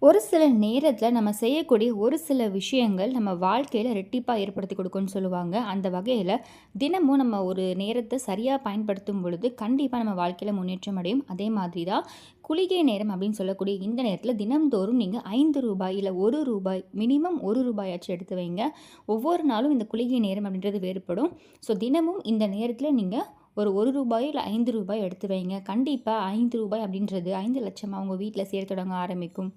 ஒரு சில நேரத்தில் நம்ம செய்யக்கூடிய ஒரு சில விஷயங்கள் நம்ம வாழ்க்கையில் ரெட்டிப்பாக ஏற்படுத்தி கொடுக்கும்னு சொல்லுவாங்க. அந்த வகையில் தினமும் நம்ம ஒரு நேரத்தை சரியாக பயன்படுத்தும் பொழுது கண்டிப்பாக நம்ம வாழ்க்கையில் முன்னேற்றம் அடையும். அதே மாதிரி தான் குளிகை நேரம் அப்படின்னு சொல்லக்கூடிய இந்த நேரத்தில் தினம்தோறும் நீங்கள் ரூ. 5 இல்லை ரூ. 1 மினிமம் ரூபாயாச்சும் எடுத்து வைங்க. ஒவ்வொரு நாளும் இந்த குளிகை நேரம் அப்படின்றது வேறுபடும். ஸோ தினமும் இந்த நேரத்தில் நீங்கள் ஒரு ரூபாய் இல்லை ரூபாய் எடுத்து வைங்க. கண்டிப்பாக ரூபாய் அப்படின்றது 5 லட்சம் அவங்க வீட்டில் சேர்த்து தொடங்க ஆரம்பிக்கும்.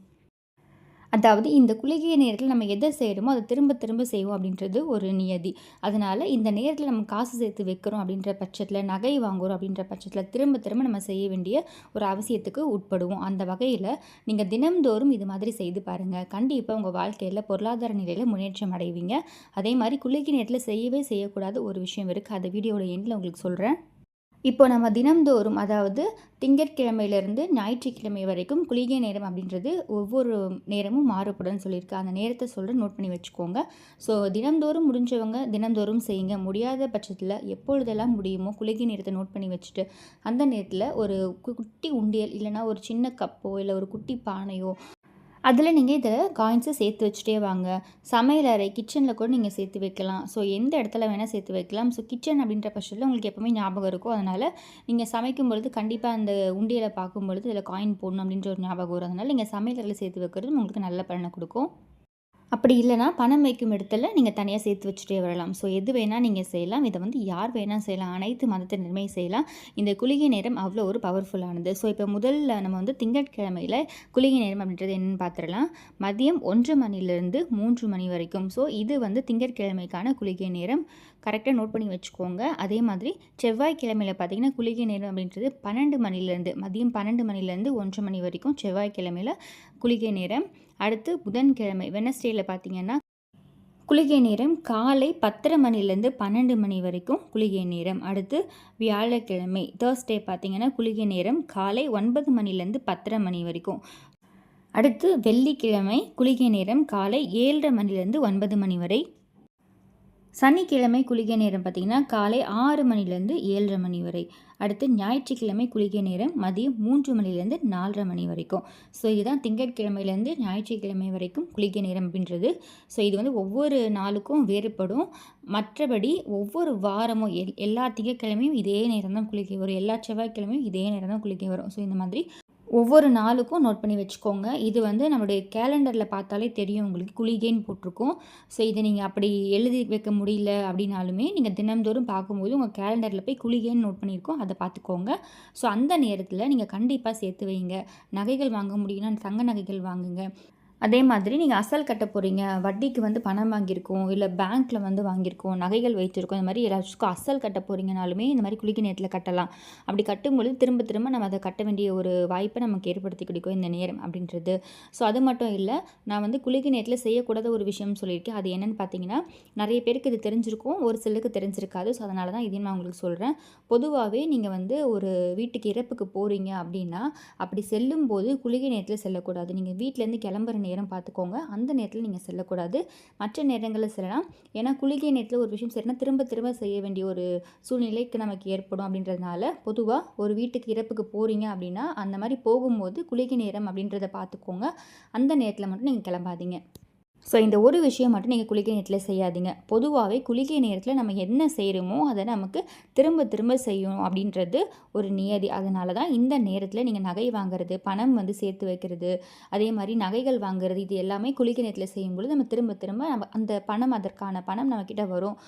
அதாவது இந்த குறுகிய நேரத்தில் நம்ம எதை செய்கிறோமோ அதை திரும்ப திரும்ப செய்வோம் அப்படின்றது ஒரு நியதி. அதனால் இந்த நேரத்தில் நம்ம காசு சேர்த்து வைக்கிறோம் அப்படின்ற பட்சத்தில், நகை வாங்குகிறோம் அப்படின்ற பட்சத்தில் திரும்ப திரும்ப நம்ம செய்ய வேண்டிய ஒரு அவசியத்துக்கு உட்படுவோம். அந்த வகையில் நீங்கள் தினம்தோறும் இது மாதிரி செய்து பாருங்கள். கண்டிப்பாக உங்கள் வாழ்க்கையில் பொருளாதார நிலையில் முன்னேற்றம் அடைவீங்க. அதே மாதிரி குறுகிய நேரத்தில் செய்யவே செய்யக்கூடாத ஒரு விஷயம் இருக்குது. அதை வீடியோட எண்டில் உங்களுக்கு சொல்கிறேன். இப்போ நம்ம தினம்தோறும் அதாவது திங்கட்கிழமையிலேருந்து ஞாயிற்றுக்கிழமை வரைக்கும் குளிகை நேரம் அப்படின்றது ஒவ்வொரு நேரமும் மாறுபடும்னு சொல்லியிருக்கு. அந்த நேரத்தை சொல்கிறேன், நோட் பண்ணி வச்சுக்கோங்க. ஸோ தினம்தோறும் முடிஞ்சவங்க தினம்தோறும் செய்யுங்க. முடியாத பட்சத்தில் எப்பொழுதெல்லாம் முடியுமோ குளிகை நேரத்தை நோட் பண்ணி வச்சுட்டு அந்த நேரத்தில் ஒரு குட்டி உண்டியல் இல்லைனா ஒரு சின்ன கப்போ இல்லை ஒரு குட்டி பானையோ அதில் நீங்கள் இதை காயின்ஸை சேர்த்து வச்சுட்டே வாங்க. சமையல் அறை கிச்சனில் கூட நீங்கள் சேர்த்து வைக்கலாம். ஸோ எந்த இடத்துல வேணால் சேர்த்து வைக்கலாம். ஸோ கிச்சன் அப்படின்ற பட்சத்தில் உங்களுக்கு எப்போவுமே ஞாபகம் இருக்கும். அதனால் நீங்கள் சமைக்கும் பொழுது கண்டிப்பாக அந்த உண்டியலை பார்க்கும்பொழுது இதில் காயின் போடணும் அப்படின்ற ஒரு ஞாபகம் வரும். அதனால் நீங்கள் சமையல் அறையில் சேர்த்து வைக்கிறது உங்களுக்கு நல்ல பலனை கொடுக்கும். அப்படி இல்லைனா பணம் வைக்கும் இடத்துல நீங்கள் தனியாக சேர்த்து வச்சுட்டே வரலாம். ஸோ எது வேணால் நீங்கள் செய்யலாம். இதை வந்து யார் வேணால் செய்யலாம். அனைத்து மதத்தினருமே செய்யலாம். இந்த குளிகை நேரம் அவ்வளோ ஒரு பவர்ஃபுல்லானது. ஸோ இப்போ முதல்ல நம்ம வந்து திங்கட்கிழமையில் குளிகை நேரம் அப்படின்றது என்னென்னு பார்த்துடலாம். மதியம் 1 மணிலேருந்து 3 மணி வரைக்கும். ஸோ இது வந்து திங்கட்கிழமைக்கான குளிகை நேரம். கரெக்டாக நோட் பண்ணி வச்சுக்கோங்க. அதே மாதிரி செவ்வாய்க்கிழமையில் பார்த்தீங்கன்னா குளிகை நேரம் அப்படின்றது 12 மணிலேருந்து மதியம் 12 மணிலேருந்து 1 மணி வரைக்கும் செவ்வாய்க்கிழமையில் குளிகை நேரம். அடுத்து புதன்கிழமை வெனஸ்டேயில் பார்த்தீங்கன்னா குளிகை நேரம் காலை 10:30 மணிலேருந்து 12 மணி வரைக்கும் குளிகை நேரம். அடுத்து வியாழக்கிழமை தேர்ஸ்டே பார்த்தீங்கன்னா குளிகை நேரம் காலை 9 மணிலேருந்து 10:30 மணி வரைக்கும். அடுத்து வெள்ளிக்கிழமை குளிகை நேரம் காலை 7:30 மணிலேருந்து 9 மணி வரை. சனிக்கிழமை குளிகை நேரம் பார்த்திங்கன்னா காலை 6 மணிலேருந்து 7:30 மணி வரை. அடுத்து ஞாயிற்றுக்கிழமை குளிகை நேரம் மதியம் 3 மணிலேருந்து 4:30 மணி வரைக்கும். ஸோ இதுதான் திங்கட்கிழமையிலேருந்து ஞாயிற்றுக்கிழமை வரைக்கும் குளிகை நேரம் அப்படின்றது. ஸோ இது வந்து ஒவ்வொரு நாளுக்கும் வேறுபடும். மற்றபடி ஒவ்வொரு வாரமும் எல்லா திங்கட்கிழமையும் இதே நேரம் தான் குளிகை வரும். எல்லா செவ்வாய்க்கிழமையும் இதே நேரம் தான் குளிகை வரும். ஸோ இந்த மாதிரி ஒவ்வொரு நாளுக்கும் நோட் பண்ணி வச்சுக்கோங்க. இது வந்து நம்மளுடைய கேலண்டரில் பார்த்தாலே தெரியும் உங்களுக்கு குளிகைன்னு போட்டிருக்கும். ஸோ இதை நீங்கள் அப்படி எழுதி வைக்க முடியல அப்படின்னாலுமே நீங்கள் தினம்தோறும் பார்க்கும்போது உங்கள் கேலண்டரில் போய் குளிகைன்னு நோட் பண்ணியிருக்கோம், அதை பார்த்துக்கோங்க. ஸோ அந்த நேரத்தில் நீங்கள் கண்டிப்பாக சேர்த்து வைங்க. நகைகள் வாங்க முடியும்னா தங்க நகைகள் வாங்குங்க. அதே மாதிரி நீங்கள் அசல் கட்ட போகிறீங்க, வட்டிக்கு வந்து பணம் வாங்கியிருக்கோம், இல்லை பேங்க்கில் வந்து வாங்கியிருக்கோம், நகைகள் வைத்திருக்கோம், இந்த மாதிரி எல்லாத்துக்கும் அசல் கட்ட போகிறீங்கனாலுமே இந்த மாதிரி குளிகை நேரத்தில் கட்டலாம். அப்படி கட்டும்பொழுது திரும்ப திரும்ப நம்ம அதை கட்ட வேண்டிய ஒரு வாய்ப்பை நமக்கு ஏற்படுத்தி கொடுக்கும் இந்த நேரம் அப்படின்றது. ஸோ அது மட்டும் இல்லை, நான் வந்து குளிகை நேரத்தில் செய்யக்கூடாத ஒரு விஷயம் சொல்லியிருக்கேன். அது என்னென்னு பார்த்தீங்கன்னா, நிறைய பேருக்கு இது தெரிஞ்சிருக்கும், ஒரு சிலருக்கு தெரிஞ்சிருக்காது. ஸோ அதனால தான் இதையும் நான் உங்களுக்கு சொல்கிறேன். பொதுவாகவே நீங்கள் வந்து ஒரு வீட்டுக்கு இறப்புக்கு போகிறீங்க அப்படின்னா, அப்படி செல்லும்போது குளிகை நேரத்தில் செல்லக்கூடாது. நீங்கள் வீட்டிலேருந்து கிளம்புற நேரம் பார்த்துக்கோங்க. அந்த நேரத்தில் நீங்கள் செல்லக்கூடாது. மற்ற நேரங்களில் செல்லலாம். ஏன்னா குளிகை நேரத்தில் ஒரு விஷயம் செய்யணும்னா திரும்ப திரும்ப செய்ய வேண்டிய ஒரு சூழ்நிலைக்கு நமக்கு ஏற்படும் அப்படின்றதுனால பொதுவாக ஒரு வீட்டுக்கு இறப்புக்கு போகிறீங்க அப்படின்னா அந்த மாதிரி போகும்போது குளிகை நேரம் அப்படின்றத பார்த்துக்கோங்க. அந்த நேரத்தில் மட்டும் நீங்கள் கிளம்பாதீங்க. ஸோ இந்த ஒரு விஷயம் மட்டும் நீங்கள் குளிகை நேரத்தில் செய்யாதீங்க. பொதுவாகவே குளிகை நேரத்தில் நம்ம என்ன செய்கிறோமோ அதை நமக்கு திரும்ப திரும்ப செய்யணும் அப்படின்றது ஒரு நியதி. அதனால தான் இந்த நேரத்தில் நீங்கள் நகை வாங்குறது, பணம் வந்து சேர்த்து வைக்கிறது, அதே மாதிரி நகைகள் வாங்குறது, இது எல்லாமே குளிகை நேரத்தில் செய்யும்பொழுது நம்ம திரும்ப திரும்ப நம்ம அந்த பணம் அதற்கான பணம் நம்மக்கிட்ட வரும்.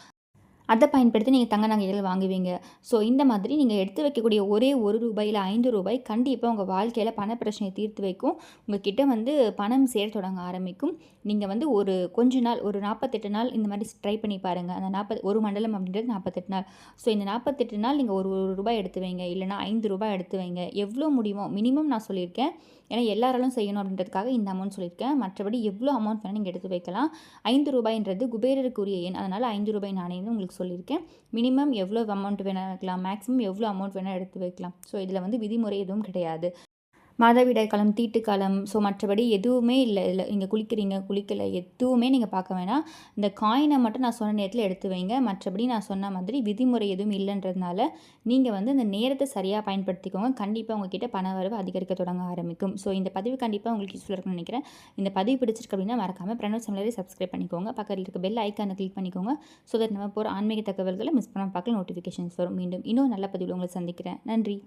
அதை பயன்படுத்தி நீங்கள் தங்க நகைகள் வாங்குவீங்க. ஸோ இந்த மாதிரி நீங்கள் எடுத்து வைக்கக்கூடிய ஒரே ரூபாய் இல்லை ரூபாய் கண்டிப்பாக உங்கள் வாழ்க்கையில் பண பிரச்சனையை தீர்த்து வைக்கும். உங்கள்கிட்ட வந்து பணம் சேர தொடங்க ஆரம்பிக்கும். நீங்கள் வந்து ஒரு கொஞ்ச நாள் ஒரு 48 நாள் இந்த மாதிரி ட்ரை பண்ணி பாருங்கள். அந்த ஒரு மண்டலம் அப்படின்றது 48 நாள். ஸோ இந்த 48 நாள் நீங்கள் ஒரு ரூபாய் எடுத்து வைங்க, இல்லைனா ரூபாய் எடுத்து வைங்க. எவ்வளோ முடியுமோ மினிமம் நான் சொல்லியிருக்கேன். ஏன்னா எல்லாராலும் செய்யணும் அப்படின்றதுக்காக இந்த அமௌண்ட் சொல்லியிருக்கேன். மற்றபடி எவ்வளோ அமௌண்ட் வேணால் நீங்கள் எடுத்து வைக்கலாம். ரூபாய்ன்றது குபேரருக்குரிய எண். அதனால் ரூபாய் நாணயம்னு உங்களுக்கு சொல்லியிருக்கேன். மினிமம் எவ்வளோ அமௌண்ட் வேணால் வைக்கலாம், மேக்ஸிமம் எவ்வளோ அமௌண்ட் வேணால் எடுத்து வைக்கலாம். ஸோ இதில் வந்து விதிமுறை எதுவும் கிடையாது. மாதவிடாய் காலம், தீட்டுக்காலம், ஸோ மற்றபடி எதுவுமே இல்ல இதுல. நீங்க குளிக்கிறீங்க, குளிக்கல எதுவுமே நீங்க பார்க்க வேணாம். இந்த காயின மட்டும் நான் சொன்ன நேரத்தில எடுத்து வைங்க. மற்றபடி நான் சொன்ன மாதிரி விதிமுறை எதுவும் இல்லன்றதுனால, நீங்க வந்து இந்த நேரத்த சரியா பயன்படுத்திக்கோங்க. கண்டிப்பா உங்ககிட்ட பண வரவு அதிகரிக்க தொடங்க ஆரம்பிக்கும். ஸோ இந்த பதிவு கண்டிப்பா உங்களுக்கு யூஸ்ஃபுல்லா இருக்கும்னு நினைக்கிறேன். இந்த பதிவு பிடிச்சிருக்கு அப்படின்னா மறக்காம பிரணவ் சமையலறை சப்ஸ்கிரைப் பண்ணிக்கோங்க. பக்கத்துல இருக்க பெல் ஐகான கிளிக் பண்ணிக்கோங்க. ஸோ தட் நம்ம போற ஆன்மீக தகவல்கள மிஸ் பண்ணாம பார்க்கலாம். நோட்டிஃபிகேஷன்ஸ் வரும். மீண்டும் இன்னொரு நல்ல பதிவுல உங்கள சந்திக்கிறேன். நன்றி.